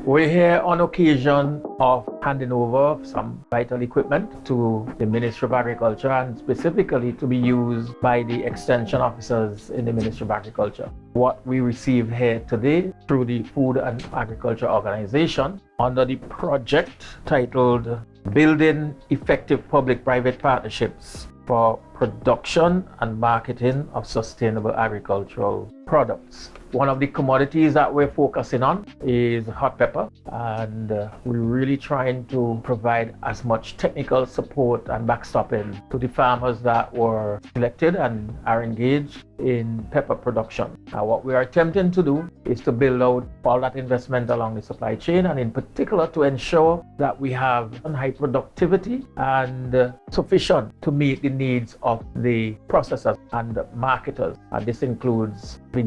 We're here on occasion of handing over some vital equipment to the Ministry of Agriculture and specifically to be used by the extension officers in the Ministry of Agriculture. What we received here today through the Food and Agriculture Organization under the project titled Building Effective Public-Private Partnerships for Production and Marketing of Sustainable Agricultural Products. One of the commodities that we're focusing on is hot pepper, and we're really trying to provide as much technical support and backstopping to the farmers that were selected and are engaged in pepper production. Now, what we are attempting to do is to build out all that investment along the supply chain, and in particular to ensure that we have high productivity and sufficient to meet the needs of the processors and marketers. And this includes Vincent.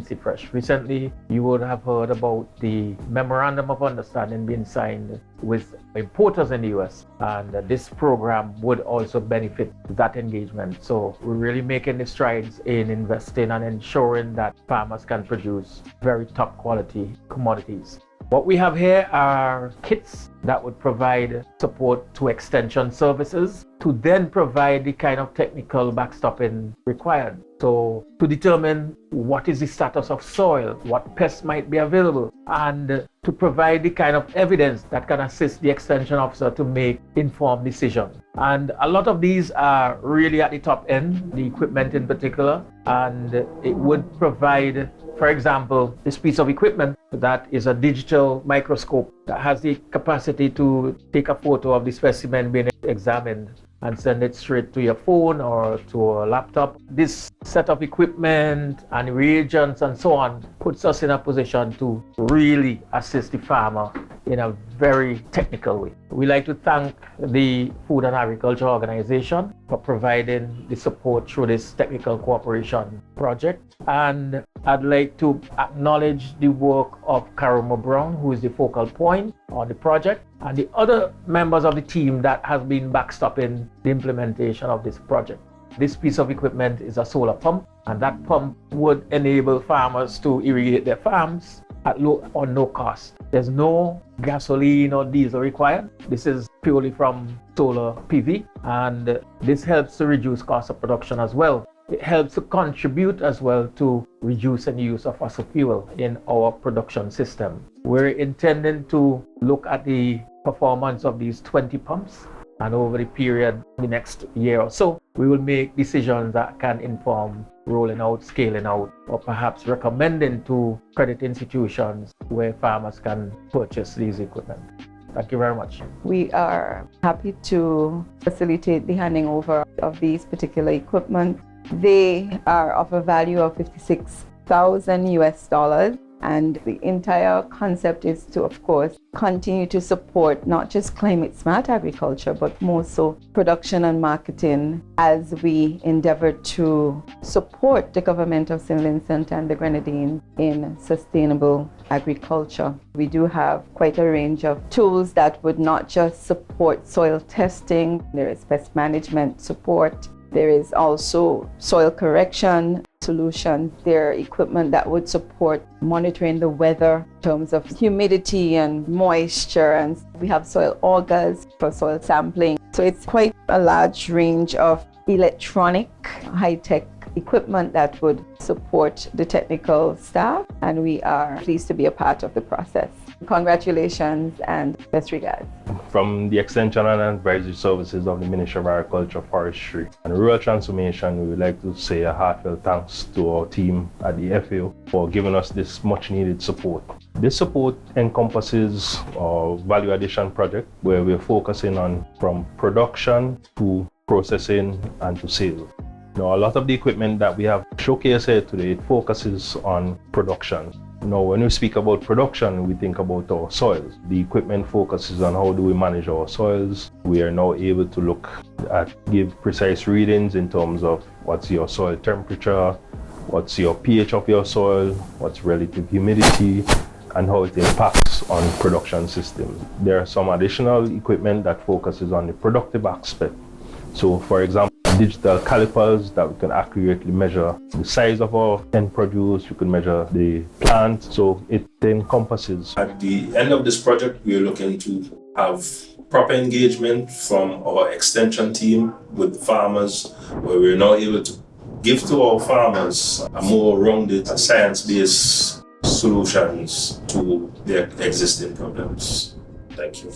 Recently, you would have heard about the Memorandum of Understanding being signed with importers in the US, and this program would also benefit that engagement. So we're really making the strides in investing and ensuring that farmers can produce very top quality commodities. What we have here are kits that would provide support to extension services to then provide the kind of technical backstopping required. So to determine what is the status of soil, what pests might be available, and to provide the kind of evidence that can assist the extension officer to make informed decisions. And a lot of these are really at the top end, the equipment in particular, and it would provide, for example, this piece of equipment that is a digital microscope that has the capacity to take a photo of the specimen being examined and send it straight to your phone or to a laptop. This set of equipment and reagents and so on puts us in a position to really assist the farmer in a very technical way. We like to thank the Food and Agriculture Organization for providing the support through this technical cooperation project. And I'd like to acknowledge the work of Karamo Brown, who is the focal point on the project, and the other members of the team that has been backstopping the implementation of this project. This piece of equipment is a solar pump, and that pump would enable farmers to irrigate their farms at low or no cost. There's no gasoline or diesel required. This is purely from solar PV, and this helps to reduce cost of production as well. It helps to contribute as well to reducing the use of fossil fuel in our production system. We're intending to look at the performance of these 20 pumps, and over the period, the next year or so, we will make decisions that can inform rolling out, scaling out, or perhaps recommending to credit institutions where farmers can purchase these equipment. Thank you very much. We are happy to facilitate the handing over of these particular equipment. They are of a value of $56,000 US, and the entire concept is to, of course, continue to support not just climate smart agriculture, but more so production and marketing as we endeavor to support the government of St. Vincent and the Grenadines in sustainable agriculture. We do have quite a range of tools that would not just support soil testing. There is pest management support. There is also soil correction solutions. There are equipment that would support monitoring the weather in terms of humidity and moisture. And we have soil augers for soil sampling. So it's quite a large range of electronic, high-tech equipment that would support the technical staff. And we are pleased to be a part of the process. Congratulations and best regards. From the Extension and Advisory Services of the Ministry of Agriculture, Forestry and Rural Transformation, we would like to say a heartfelt thanks to our team at the FAO for giving us this much needed support. This support encompasses our value addition project, where we're focusing on from production to processing and to sales. Now, a lot of the equipment that we have showcased here today, it focuses on production. Now, when we speak about production, we think about our soils. The equipment focuses on how do we manage our soils. We are now able to look at, give precise readings in terms of what's your soil temperature, what's your pH of your soil, what's relative humidity, and how it impacts on production systems. There are some additional equipment that focuses on the productive aspect. So, for example, digital calipers that we can accurately measure the size of our end produce, we can measure the plant, so it encompasses. At the end of this project, we are looking to have proper engagement from our extension team with farmers, where we're now able to give to our farmers a more rounded, science-based solutions to their existing problems. Thank you.